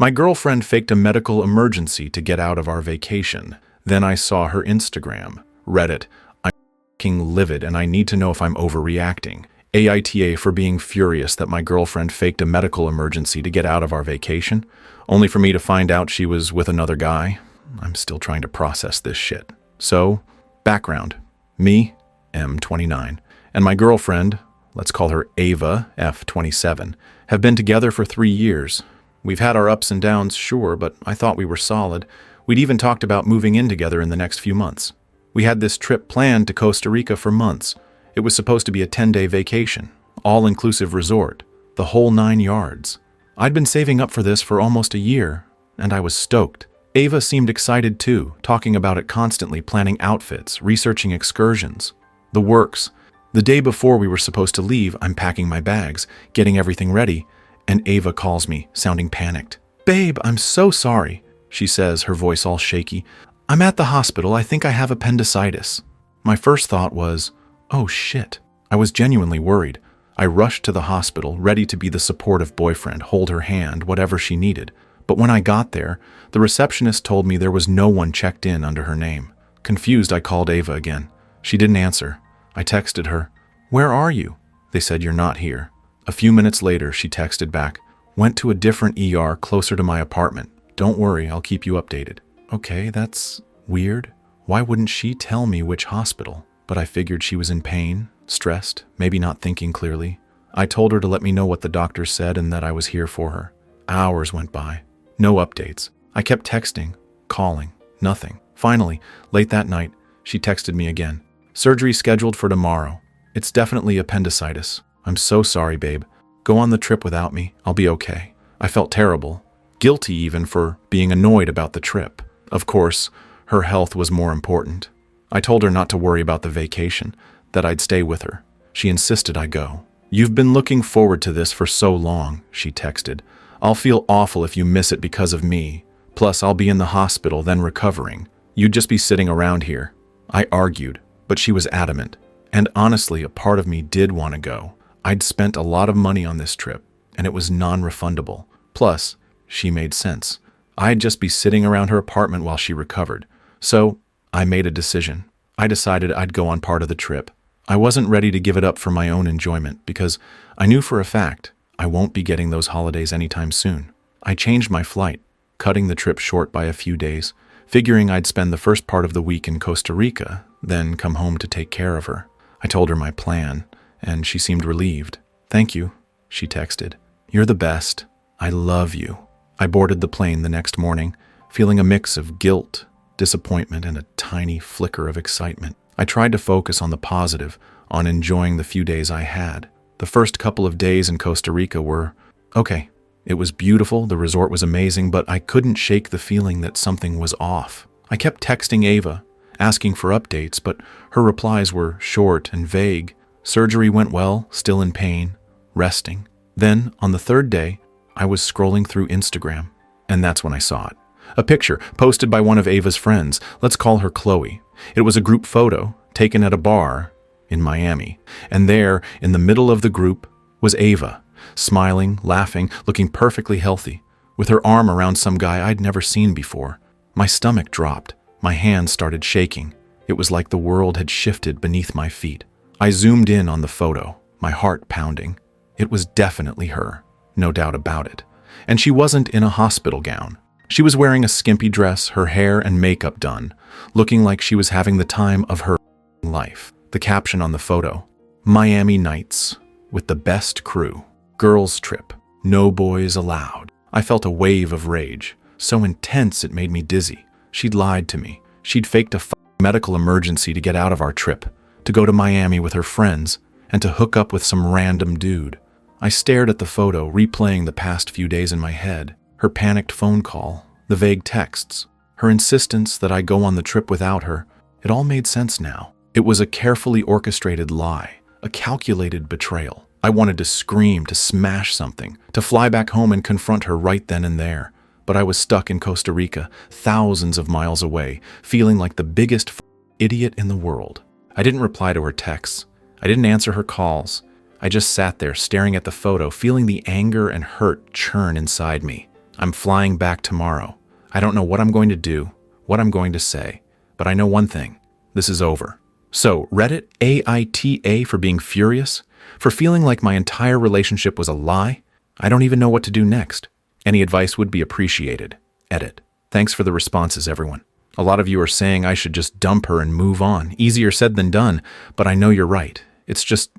My girlfriend faked a medical emergency to get out of our vacation. Then I saw her Instagram. Reddit. I'm f***ing livid and I need to know if I'm overreacting. AITA for being furious that my girlfriend faked a medical emergency to get out of our vacation, only for me to find out she was with another guy. I'm still trying to process this shit. So, background. Me, M29, and my girlfriend, let's call her Ava, F27, have been together for 3 years. We've had our ups and downs, sure, but I thought we were solid. We'd even talked about moving in together in the next few months. We had this trip planned to Costa Rica for months. It was supposed to be a 10-day vacation, all-inclusive resort, the whole 9 yards. I'd been saving up for this for almost a year, and I was stoked. Ava seemed excited too, talking about it constantly, planning outfits, researching excursions. The works. The day before we were supposed to leave, I'm packing my bags, getting everything ready, and Ava calls me, sounding panicked. "Babe, I'm so sorry," she says, her voice all shaky. "I'm at the hospital. I think I have appendicitis." My first thought was, oh shit. I was genuinely worried. I rushed to the hospital, ready to be the supportive boyfriend, hold her hand, whatever she needed. But when I got there, the receptionist told me there was no one checked in under her name. Confused, I called Ava again. She didn't answer. I texted her, "Where are you?" They said, "You're not here." A few minutes later, she texted back, "Went to a different ER closer to my apartment. Don't worry, I'll keep you updated." Okay, that's weird. Why wouldn't she tell me which hospital? But I figured she was in pain, stressed, maybe not thinking clearly. I told her to let me know what the doctor said and that I was here for her. Hours went by. No updates. I kept texting, calling, nothing. Finally, late that night, she texted me again. "Surgery scheduled for tomorrow. It's definitely appendicitis. I'm so sorry, babe. Go on the trip without me. I'll be okay." I felt terrible, guilty even for being annoyed about the trip. Of course, her health was more important. I told her not to worry about the vacation, that I'd stay with her. She insisted I go. "You've been looking forward to this for so long," she texted. "I'll feel awful if you miss it because of me. Plus, I'll be in the hospital, then recovering. You'd just be sitting around here." I argued, but she was adamant. And honestly, a part of me did want to go. I'd spent a lot of money on this trip, and it was non-refundable. Plus, she made sense. I'd just be sitting around her apartment while she recovered. So, I made a decision. I decided I'd go on part of the trip. I wasn't ready to give it up for my own enjoyment because I knew for a fact I won't be getting those holidays anytime soon. I changed my flight, cutting the trip short by a few days, figuring I'd spend the first part of the week in Costa Rica, then come home to take care of her. I told her my plan, and she seemed relieved. "Thank you," she texted. "You're the best. I love you." I boarded the plane the next morning, feeling a mix of guilt, disappointment, and a tiny flicker of excitement. I tried to focus on the positive, on enjoying the few days I had. The first couple of days in Costa Rica were okay. It was beautiful, the resort was amazing, but I couldn't shake the feeling that something was off. I kept texting Ava, asking for updates, but her replies were short and vague. Surgery went well, still in pain, resting. Then, on the third day, I was scrolling through Instagram, and that's when I saw it. A picture posted by one of Ava's friends. Let's call her Chloe. It was a group photo taken at a bar in Miami. And there, in the middle of the group, was Ava, smiling, laughing, looking perfectly healthy, with her arm around some guy I'd never seen before. My stomach dropped. My hands started shaking. It was like the world had shifted beneath my feet. I zoomed in on the photo, my heart pounding. It was definitely her, no doubt about it. And she wasn't in a hospital gown. She was wearing a skimpy dress, her hair and makeup done, looking like she was having the time of her life. The caption on the photo, "Miami Nights, with the best crew. Girls trip. No boys allowed." I felt a wave of rage, so intense it made me dizzy. She'd lied to me. She'd faked a medical emergency to get out of our trip, to go to Miami with her friends, and to hook up with some random dude. I stared at the photo, replaying the past few days in my head. Her panicked phone call, the vague texts, her insistence that I go on the trip without her. It all made sense now. It was a carefully orchestrated lie, a calculated betrayal. I wanted to scream, to smash something, to fly back home and confront her right then and there. But I was stuck in Costa Rica, thousands of miles away, feeling like the biggest idiot in the world. I didn't reply to her texts. I didn't answer her calls. I just sat there staring at the photo, feeling the anger and hurt churn inside me. I'm flying back tomorrow. I don't know what I'm going to do, what I'm going to say, but I know one thing. This is over. So, Reddit, AITA for being furious, for feeling like my entire relationship was a lie. I don't even know what to do next. Any advice would be appreciated. Edit. Thanks for the responses, everyone. A lot of you are saying I should just dump her and move on. Easier said than done, but I know you're right. It's just,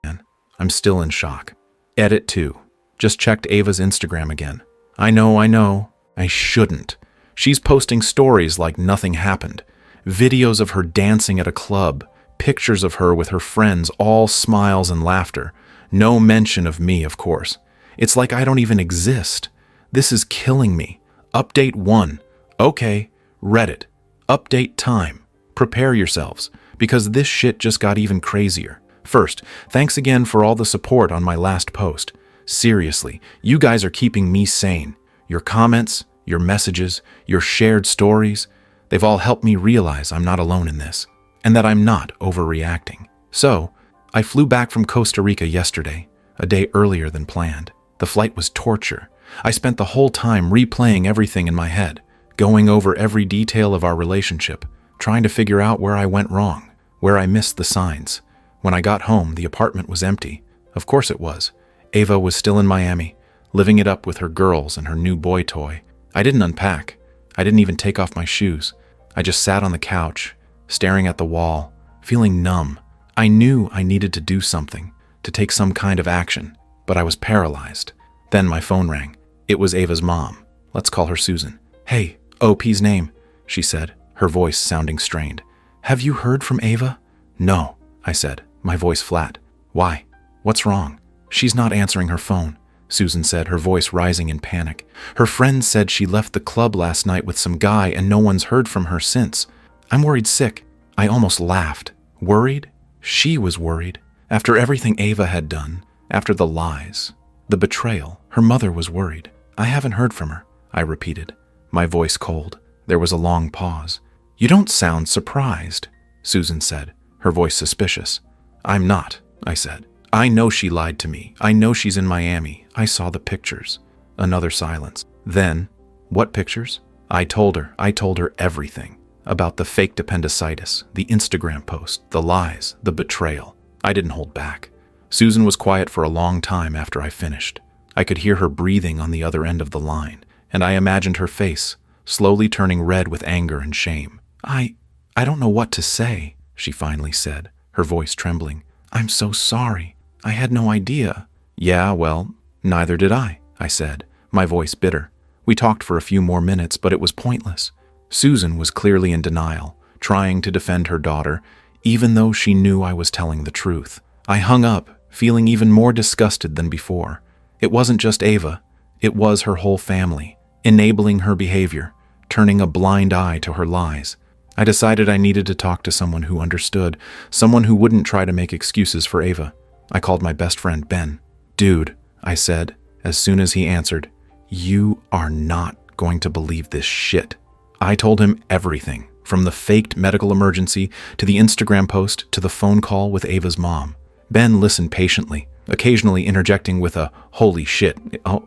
man, I'm still in shock. Edit 2. Just checked Ava's Instagram again. I know. I shouldn't. She's posting stories like nothing happened. Videos of her dancing at a club. Pictures of her with her friends, all smiles and laughter. No mention of me, of course. It's like I don't even exist. This is killing me. Update 1. Okay, Reddit. Update time. Prepare yourselves, because this shit just got even crazier. First, thanks again for all the support on my last post. Seriously, you guys are keeping me sane. Your comments, your messages, your shared stories, they've all helped me realize I'm not alone in this, and that I'm not overreacting. So, I flew back from Costa Rica yesterday, a day earlier than planned. The flight was torture. I spent the whole time replaying everything in my head, going over every detail of our relationship, trying to figure out where I went wrong, where I missed the signs. When I got home, the apartment was empty. Of course it was. Ava was still in Miami, living it up with her girls and her new boy toy. I didn't unpack. I didn't even take off my shoes. I just sat on the couch, staring at the wall, feeling numb. I knew I needed to do something, to take some kind of action, but I was paralyzed. Then my phone rang. It was Ava's mom. Let's call her Susan. Hey, OP's name, she said, her voice sounding strained. Have you heard from Ava? No, I said, my voice flat. Why? What's wrong? She's not answering her phone, Susan said, her voice rising in panic. Her friend said she left the club last night with some guy and no one's heard from her since. I'm worried sick. I almost laughed. Worried? She was worried. After everything Ava had done, after the lies, the betrayal, her mother was worried. I haven't heard from her, I repeated, my voice cold. There was a long pause. You don't sound surprised, Susan said, her voice suspicious. I'm not, I said. I know she lied to me. I know she's in Miami. I saw the pictures. Another silence. Then, what pictures? I told her everything. About the faked appendicitis, the Instagram post, the lies, the betrayal. I didn't hold back. Susan was quiet for a long time after I finished. I could hear her breathing on the other end of the line, and I imagined her face, slowly turning red with anger and shame. I don't know what to say, she finally said, her voice trembling. I'm so sorry. I had no idea. Yeah, well, neither did I said, my voice bitter. We talked for a few more minutes, but it was pointless. Susan was clearly in denial, trying to defend her daughter, even though she knew I was telling the truth. I hung up, feeling even more disgusted than before. It wasn't just Ava. It was her whole family, enabling her behavior, turning a blind eye to her lies. I decided I needed to talk to someone who understood, someone who wouldn't try to make excuses for Ava. I called my best friend, Ben. Dude, I said, as soon as he answered, you are not going to believe this shit. I told him everything, from the faked medical emergency to the Instagram post to the phone call with Ava's mom. Ben listened patiently, occasionally interjecting with a holy shit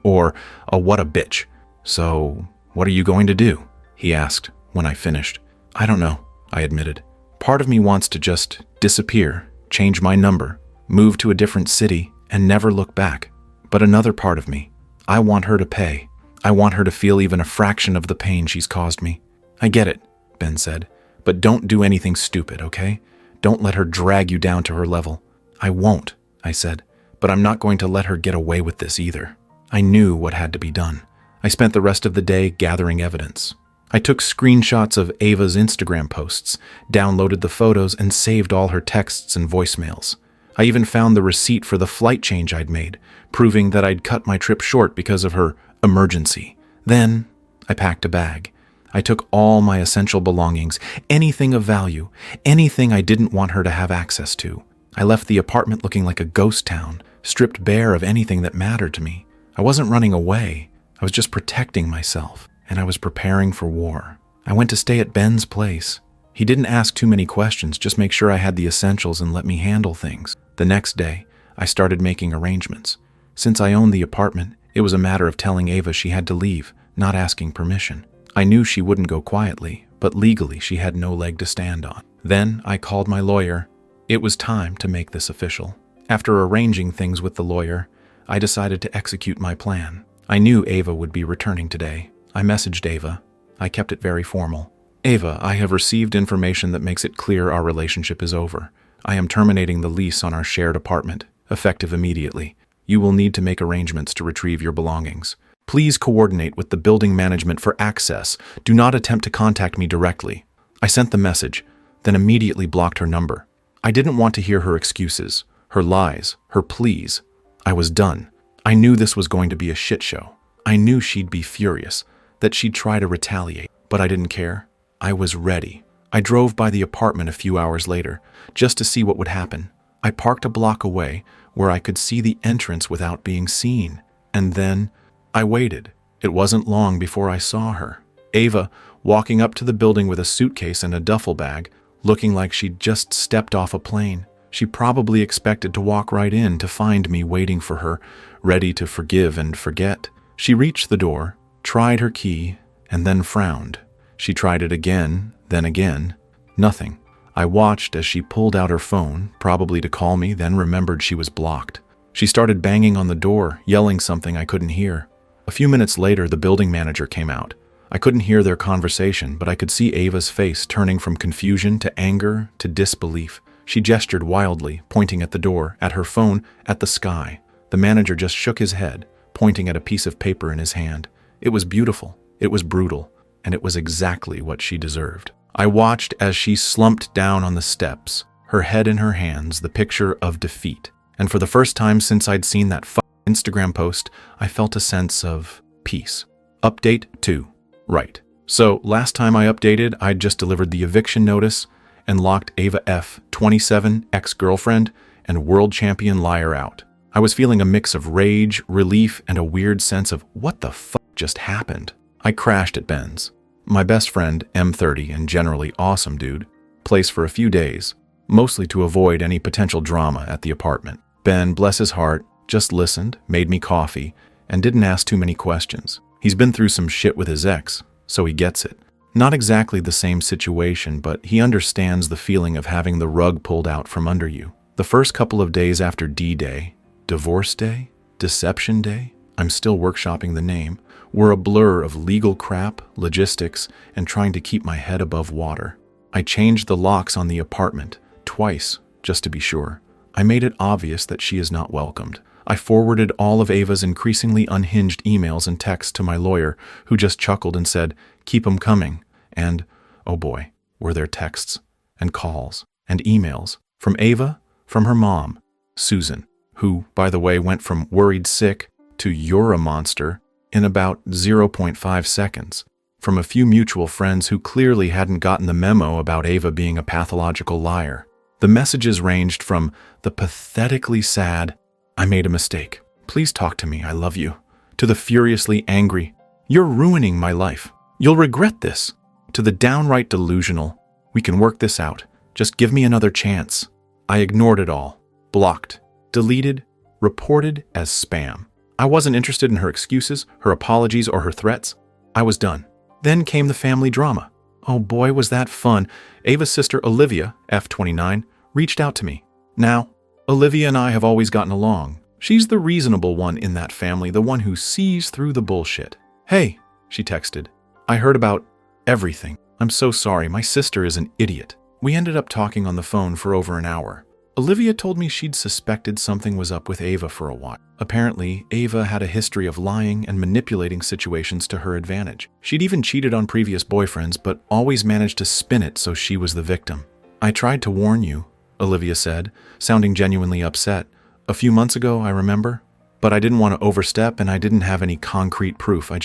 or a what a bitch. So, what are you going to do? He asked when I finished. I don't know, I admitted. Part of me wants to just disappear, change my number, move to a different city, and never look back. But another part of me, I want her to pay. I want her to feel even a fraction of the pain she's caused me. I get it, Ben said, but don't do anything stupid, okay? Don't let her drag you down to her level. I won't, I said, but I'm not going to let her get away with this either. I knew what had to be done. I spent the rest of the day gathering evidence. I took screenshots of Ava's Instagram posts, downloaded the photos, and saved all her texts and voicemails. I even found the receipt for the flight change I'd made, proving that I'd cut my trip short because of her emergency. Then, I packed a bag. I took all my essential belongings, anything of value, anything I didn't want her to have access to. I left the apartment looking like a ghost town, stripped bare of anything that mattered to me. I wasn't running away. I was just protecting myself, and I was preparing for war. I went to stay at Ben's place. He didn't ask too many questions, just make sure I had the essentials and let me handle things. The next day, I started making arrangements. Since I owned the apartment, It was a matter of telling Ava she had to leave, not asking permission. I knew she wouldn't go quietly, but legally she had no leg to stand on. Then I called my lawyer. It was time to make this official. After arranging things with the lawyer, I decided to execute my plan. I knew Ava would be returning today. I messaged Ava. I kept it very formal. Ava, I have received information that makes it clear our relationship is over. I am terminating the lease on our shared apartment, effective immediately. You will need to make arrangements to retrieve your belongings. Please coordinate with the building management for access. Do not attempt to contact me directly. I sent the message, then immediately blocked her number. I didn't want to hear her excuses, her lies, her pleas. I was done. I knew this was going to be a shit show. I knew she'd be furious, that she'd try to retaliate, but I didn't care. I was ready. I drove by the apartment a few hours later, just to see what would happen. I parked a block away, where I could see the entrance without being seen. And then I waited. It wasn't long before I saw her. Ava, walking up to the building with a suitcase and a duffel bag, looking like she'd just stepped off a plane. She probably expected to walk right in to find me waiting for her, ready to forgive and forget. She reached the door, tried her key, and then frowned. She tried it again, then again. Nothing. I watched as she pulled out her phone, probably to call me, then remembered she was blocked. She started banging on the door, yelling something I couldn't hear. A few minutes later, the building manager came out. I couldn't hear their conversation, but I could see Ava's face turning from confusion to anger to disbelief. She gestured wildly, pointing at the door, at her phone, at the sky. The manager just shook his head, pointing at a piece of paper in his hand. It was beautiful, it was brutal, and it was exactly what she deserved. I watched as she slumped down on the steps, her head in her hands, the picture of defeat. And for the first time since I'd seen that Instagram post, I felt a sense of peace. Update 2. Right. So last time I updated, I'd just delivered the eviction notice and locked Ava F, 27, ex-girlfriend, and world champion liar out. I was feeling a mix of rage, relief, and a weird sense of what the fuck just happened. I crashed at Ben's. My best friend, M30 and generally awesome dude, place for a few days, mostly to avoid any potential drama at the apartment. Ben, bless his heart, just listened, made me coffee, and didn't ask too many questions. He's been through some shit with his ex, so he gets it. Not exactly the same situation, but he understands the feeling of having the rug pulled out from under you. The first couple of days after D-Day, Divorce Day, Deception Day, I'm still workshopping the name, were a blur of legal crap, logistics, and trying to keep my head above water. I changed the locks on the apartment, twice, just to be sure. I made it obvious that she is not welcomed. I forwarded all of Ava's increasingly unhinged emails and texts to my lawyer, who just chuckled and said, "Keep 'em coming." And, oh boy, were there texts, and calls, and emails, from Ava, from her mom, Susan, who, by the way, went from worried sick to "you're a monster" in about 0.5 seconds, from a few mutual friends who clearly hadn't gotten the memo about Ava being a pathological liar. The messages ranged from the pathetically sad, "I made a mistake. Please talk to me, I love you," to the furiously angry, "You're ruining my life. You'll regret this," to the downright delusional, "We can work this out. Just give me another chance." I ignored it all, blocked, deleted, reported as spam. I wasn't interested in her excuses, her apologies, or her threats. I was done. Then came the family drama. Oh boy, was that fun. Ava's sister Olivia, F29, reached out to me. Now, Olivia and I have always gotten along. She's the reasonable one in that family, the one who sees through the bullshit. "Hey," she texted. "I heard about everything. I'm so sorry, my sister is an idiot." We ended up talking on the phone for over an hour. Olivia told me she'd suspected something was up with Ava for a while. Apparently, Ava had a history of lying and manipulating situations to her advantage. She'd even cheated on previous boyfriends, but always managed to spin it so she was the victim. "I tried to warn you," Olivia said, sounding genuinely upset. "A few months ago, I remember. But I didn't want to overstep and I didn't have any concrete proof. I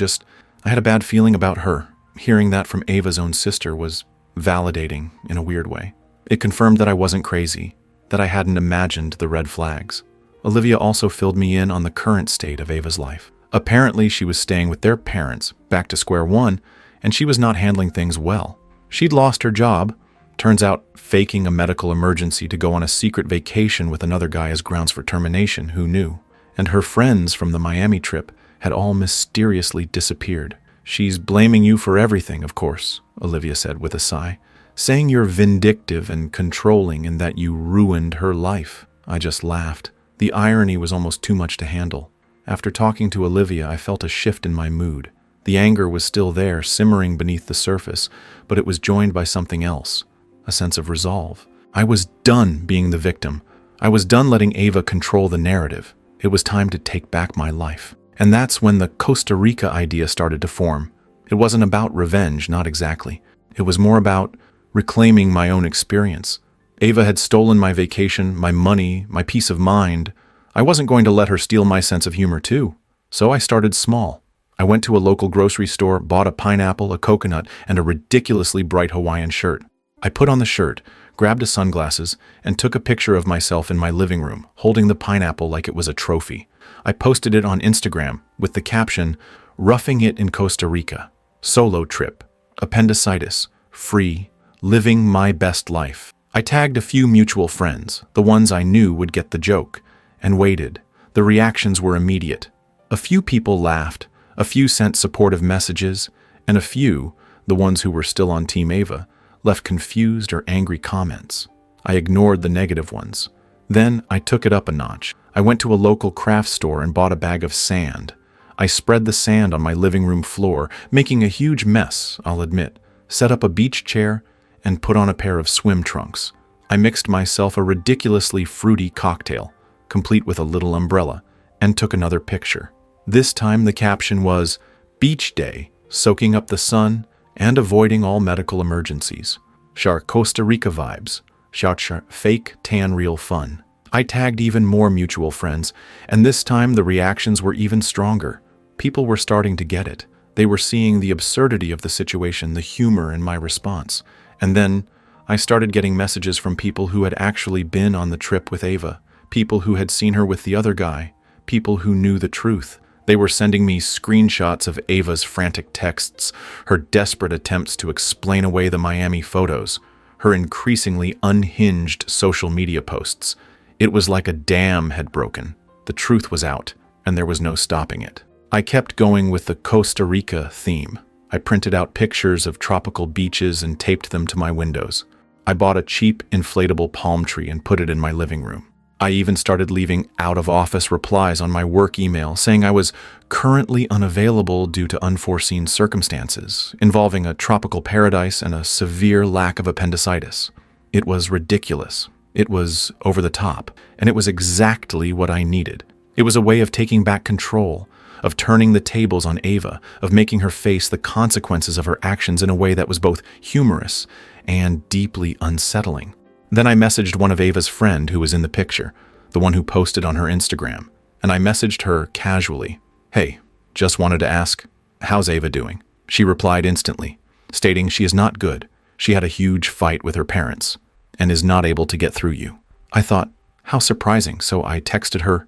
had a bad feeling about her. Hearing that from Ava's own sister was validating in a weird way. It confirmed that I wasn't crazy, that I hadn't imagined the red flags." Olivia also filled me in on the current state of Ava's life. Apparently, she was staying with their parents, back to square one, and she was not handling things well. She'd lost her job, turns out faking a medical emergency to go on a secret vacation with another guy as grounds for termination, who knew? And her friends from the Miami trip had all mysteriously disappeared. "She's blaming you for everything, of course," Olivia said with a sigh, "saying you're vindictive and controlling and that you ruined her life." I just laughed. The irony was almost too much to handle. After talking to Olivia, I felt a shift in my mood. The anger was still there, simmering beneath the surface, but it was joined by something else, a sense of resolve. I was done being the victim. I was done letting Ava control the narrative. It was time to take back my life. And that's when the Costa Rica idea started to form. It wasn't about revenge, not exactly. It was more about reclaiming my own experience. Ava had stolen my vacation, my money, my peace of mind. I wasn't going to let her steal my sense of humor too. So I started small. I went to a local grocery store, bought a pineapple, a coconut, and a ridiculously bright Hawaiian shirt. I put on the shirt, grabbed a sunglasses, and took a picture of myself in my living room, holding the pineapple like it was a trophy. I posted it on Instagram with the caption, "Roughing it in Costa Rica. Solo trip. Appendicitis. Free. Living my best life." I tagged a few mutual friends, the ones I knew would get the joke, and waited. The reactions were immediate. A few people laughed, a few sent supportive messages, and a few, the ones who were still on Team Ava, left confused or angry comments. I ignored the negative ones. Then I took it up a notch. I went to a local craft store and bought a bag of sand. I spread the sand on my living room floor, making a huge mess, I'll admit, set up a beach chair, and put on a pair of swim trunks. I mixed myself a ridiculously fruity cocktail, complete with a little umbrella, and took another picture. This time the caption was, "Beach Day, soaking up the sun and avoiding all medical emergencies. Shark Costa Rica vibes. Shark fake tan real fun." I tagged even more mutual friends, and this time the reactions were even stronger. People were starting to get it. They were seeing the absurdity of the situation, the humor in my response. And then I started getting messages from people who had actually been on the trip with Ava, people who had seen her with the other guy, people who knew the truth. They were sending me screenshots of Ava's frantic texts, her desperate attempts to explain away the Miami photos, her increasingly unhinged social media posts. It was like a dam had broken. The truth was out, and there was no stopping it. I kept going with the Costa Rica theme. I printed out pictures of tropical beaches and taped them to my windows. I bought a cheap, inflatable palm tree and put it in my living room. I even started leaving out-of-office replies on my work email saying I was currently unavailable due to unforeseen circumstances, involving a tropical paradise and a severe lack of appendicitis. It was ridiculous. It was over the top, and it was exactly what I needed. It was a way of taking back control, of turning the tables on Ava, of making her face the consequences of her actions in a way that was both humorous and deeply unsettling. Then I messaged one of Ava's friend who was in the picture, the one who posted on her Instagram, and I messaged her casually, "Hey, just wanted to ask, how's Ava doing?" She replied instantly, stating she is not good. She had a huge fight with her parents and is not able to get through you. I thought, how surprising, so I texted her.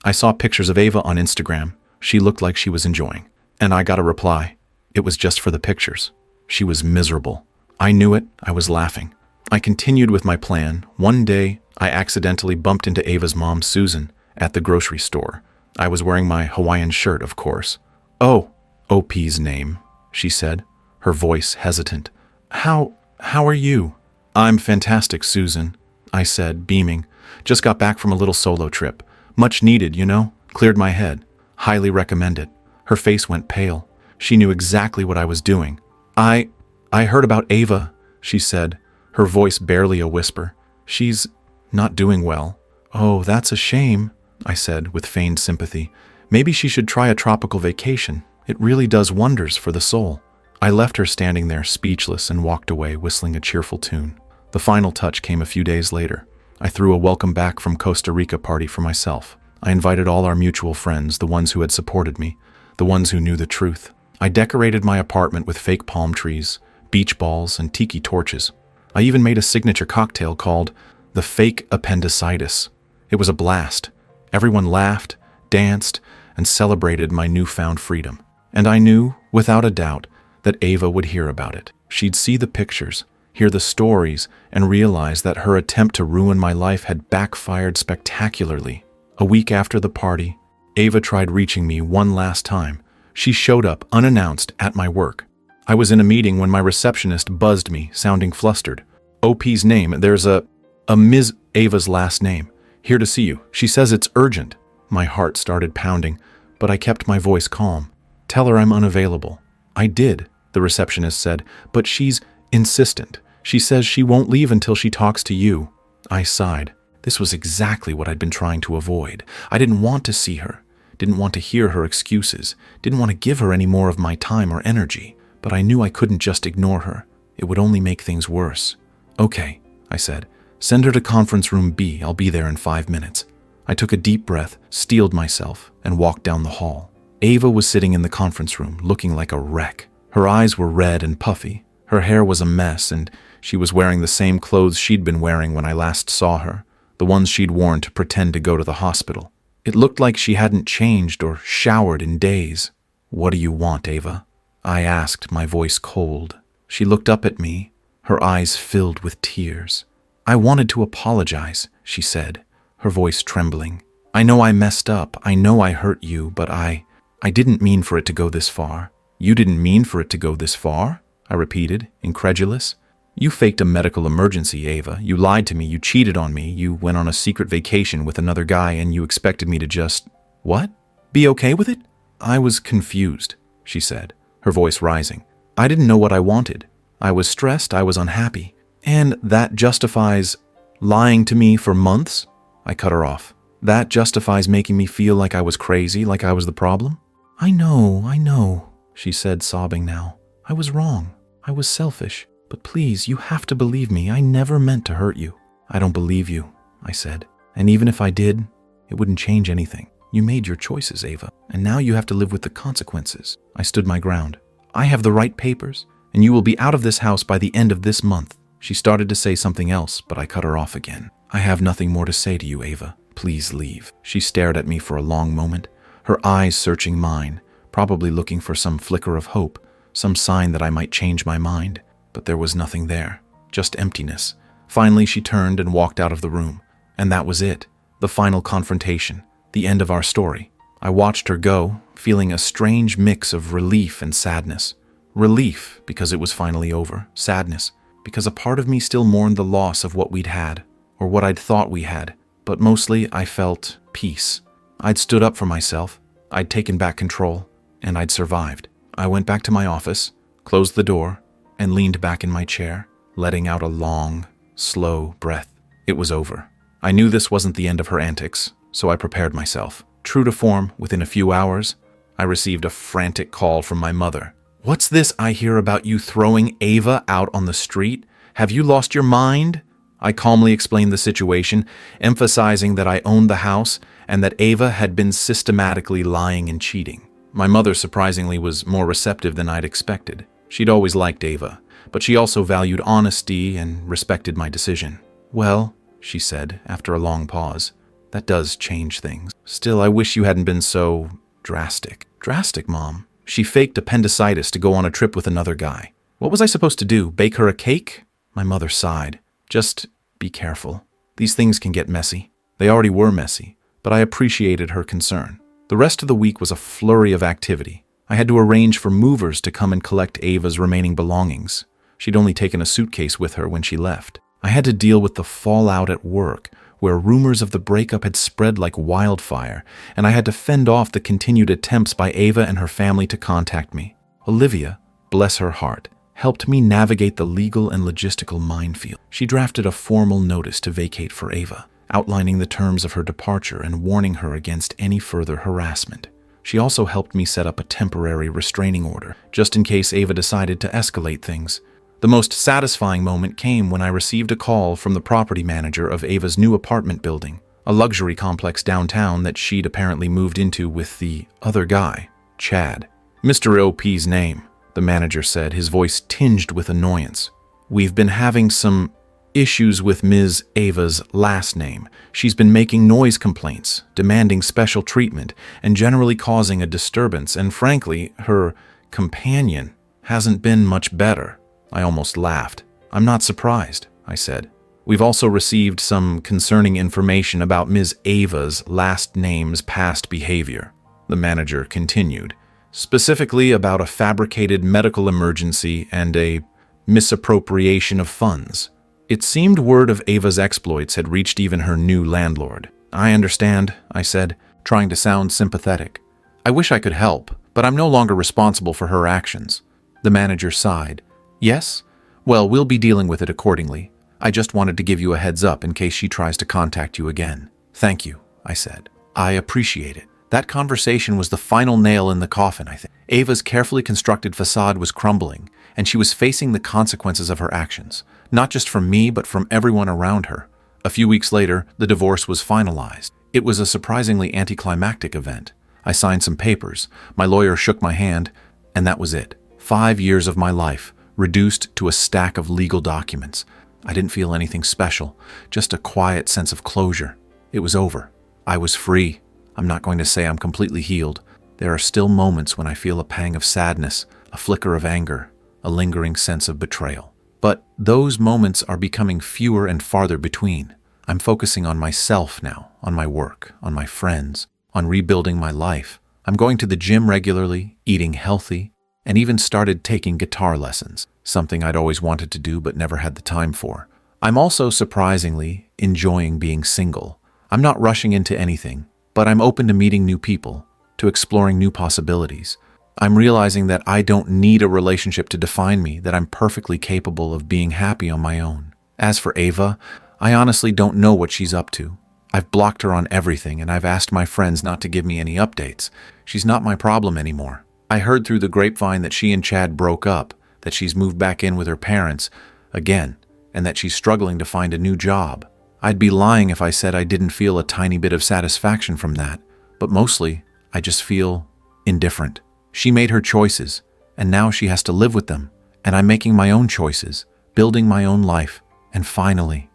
I saw pictures of Ava on Instagram. She looked like she was enjoying. And I got a reply. It was just for the pictures. She was miserable. I knew it. I was laughing. I continued with my plan. One day, I accidentally bumped into Ava's mom, Susan, at the grocery store. I was wearing my Hawaiian shirt, of course. "Oh, OP's name," she said, her voice hesitant. How are you?" "I'm fantastic, Susan," I said, beaming. "Just got back from a little solo trip. Much needed, you know? Cleared my head. Highly recommend it." Her face went pale. She knew exactly what I was doing. I heard about Ava," she said, her voice barely a whisper. "She's not doing well." "Oh, that's a shame," I said with feigned sympathy. "Maybe she should try a tropical vacation. It really does wonders for the soul." I left her standing there speechless and walked away whistling a cheerful tune. The final touch came a few days later. I threw a welcome back from Costa Rica party for myself. I invited all our mutual friends, the ones who had supported me, the ones who knew the truth. I decorated my apartment with fake palm trees, beach balls, and tiki torches. I even made a signature cocktail called the Fake Appendicitis. It was a blast. Everyone laughed, danced, and celebrated my newfound freedom. And I knew, without a doubt, that Ava would hear about it. She'd see the pictures, hear the stories, and realize that her attempt to ruin my life had backfired spectacularly. A week after the party, Ava tried reaching me one last time. She showed up unannounced at my work. I was in a meeting when my receptionist buzzed me, sounding flustered. OP's name, there's a Ms. Ava's last name. Here to see you. She says it's urgent. My heart started pounding, but I kept my voice calm. Tell her I'm unavailable. I did, the receptionist said, but she's insistent. She says she won't leave until she talks to you. I sighed. This was exactly what I'd been trying to avoid. I didn't want to see her, didn't want to hear her excuses, didn't want to give her any more of my time or energy, but I knew I couldn't just ignore her. It would only make things worse. Okay, I said. Send her to conference room B. I'll be there in 5 minutes. I took a deep breath, steeled myself, and walked down the hall. Ava was sitting in the conference room, looking like a wreck. Her eyes were red and puffy. Her hair was a mess, and she was wearing the same clothes she'd been wearing when I last saw her, the ones she'd worn to pretend to go to the hospital. It looked like she hadn't changed or showered in days. What do you want, Ava? I asked, my voice cold. She looked up at me, her eyes filled with tears. I wanted to apologize, she said, her voice trembling. I know I messed up. I know I hurt you, but I didn't mean for it to go this far. You didn't mean for it to go this far? I repeated, incredulous. You faked a medical emergency, Ava. You lied to me. You cheated on me. You went on a secret vacation with another guy and you expected me to just… What? Be okay with it? I was confused, she said, her voice rising. I didn't know what I wanted. I was stressed. I was unhappy. And that justifies lying to me for months? I cut her off. That justifies making me feel like I was crazy, like I was the problem? I know, she said, sobbing now. I was wrong. I was selfish. But please, you have to believe me. I never meant to hurt you. I don't believe you, I said. And even if I did, it wouldn't change anything. You made your choices, Ava, and now you have to live with the consequences. I stood my ground. I have the right papers, and you will be out of this house by the end of this month. She started to say something else, but I cut her off again. I have nothing more to say to you, Ava. Please leave. She stared at me for a long moment, her eyes searching mine, probably looking for some flicker of hope, some sign that I might change my mind. But there was nothing there, just emptiness. Finally, she turned and walked out of the room. And that was it, the final confrontation, the end of our story. I watched her go, feeling a strange mix of relief and sadness. Relief, because it was finally over. Sadness, because a part of me still mourned the loss of what we'd had, or what I'd thought we had. But mostly, I felt peace. I'd stood up for myself, I'd taken back control, and I'd survived. I went back to my office, closed the door, and leaned back in my chair, letting out a long, slow breath. It was over. I knew this wasn't the end of her antics, so I prepared myself. True to form, within a few hours, I received a frantic call from my mother. What's this I hear about you throwing Ava out on the street? Have you lost your mind? I calmly explained the situation, emphasizing that I owned the house and that Ava had been systematically lying and cheating. My mother, surprisingly, was more receptive than I'd expected. She'd always liked Ava, but she also valued honesty and respected my decision. Well, she said, after a long pause, that does change things. Still, I wish you hadn't been so drastic. Drastic, Mom? She faked appendicitis to go on a trip with another guy. What was I supposed to do, bake her a cake? My mother sighed. Just be careful. These things can get messy. They already were messy, but I appreciated her concern. The rest of the week was a flurry of activity. I had to arrange for movers to come and collect Ava's remaining belongings. She'd only taken a suitcase with her when she left. I had to deal with the fallout at work, where rumors of the breakup had spread like wildfire, and I had to fend off the continued attempts by Ava and her family to contact me. Olivia, bless her heart, helped me navigate the legal and logistical minefield. She drafted a formal notice to vacate for Ava, outlining the terms of her departure and warning her against any further harassment. She also helped me set up a temporary restraining order, just in case Ava decided to escalate things. The most satisfying moment came when I received a call from the property manager of Ava's new apartment building, a luxury complex downtown that she'd apparently moved into with the other guy, Chad. Mr. OP's name, the manager said, his voice tinged with annoyance. We've been having some issues with Ms. Ava's last name. She's been making noise complaints, demanding special treatment, and generally causing a disturbance, and frankly, her companion hasn't been much better. I almost laughed. I'm not surprised, I said. We've also received some concerning information about Ms. Ava's last name's past behavior. The manager continued, specifically about a fabricated medical emergency and a misappropriation of funds. It seemed word of Ava's exploits had reached even her new landlord. I understand, I said, trying to sound sympathetic. I wish I could help, but I'm no longer responsible for her actions. The manager sighed. Yes? Well, we'll be dealing with it accordingly. I just wanted to give you a heads up in case she tries to contact you again. Thank you, I said. I appreciate it. That conversation was the final nail in the coffin, I think. Ava's carefully constructed facade was crumbling, and she was facing the consequences of her actions, not just from me, but from everyone around her. A few weeks later, the divorce was finalized. It was a surprisingly anticlimactic event. I signed some papers, my lawyer shook my hand, and that was it. 5 years of my life, reduced to a stack of legal documents. I didn't feel anything special, just a quiet sense of closure. It was over. I was free. I'm not going to say I'm completely healed. There are still moments when I feel a pang of sadness, a flicker of anger, a lingering sense of betrayal. But those moments are becoming fewer and farther between. I'm focusing on myself now, on my work, on my friends, on rebuilding my life. I'm going to the gym regularly, eating healthy, and even started taking guitar lessons, something I'd always wanted to do but never had the time for. I'm also surprisingly enjoying being single. I'm not rushing into anything, but I'm open to meeting new people, to exploring new possibilities. I'm realizing that I don't need a relationship to define me, that I'm perfectly capable of being happy on my own. As for Ava, I honestly don't know what she's up to. I've blocked her on everything, and I've asked my friends not to give me any updates. She's not my problem anymore. I heard through the grapevine that she and Chad broke up, that she's moved back in with her parents again, and that she's struggling to find a new job. I'd be lying if I said I didn't feel a tiny bit of satisfaction from that, but mostly, I just feel indifferent. She made her choices, and now she has to live with them, and I'm making my own choices, building my own life, and finally,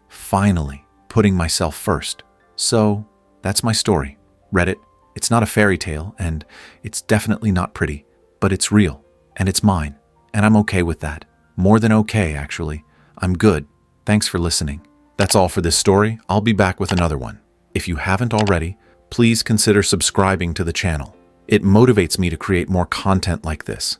putting myself first. So, that's my story. Read it. It's not a fairy tale, and it's definitely not pretty, but it's real, and it's mine, and I'm okay with that. More than okay, actually. I'm good. Thanks for listening. That's all for this story. I'll be back with another one. If you haven't already, please consider subscribing to the channel. It motivates me to create more content like this.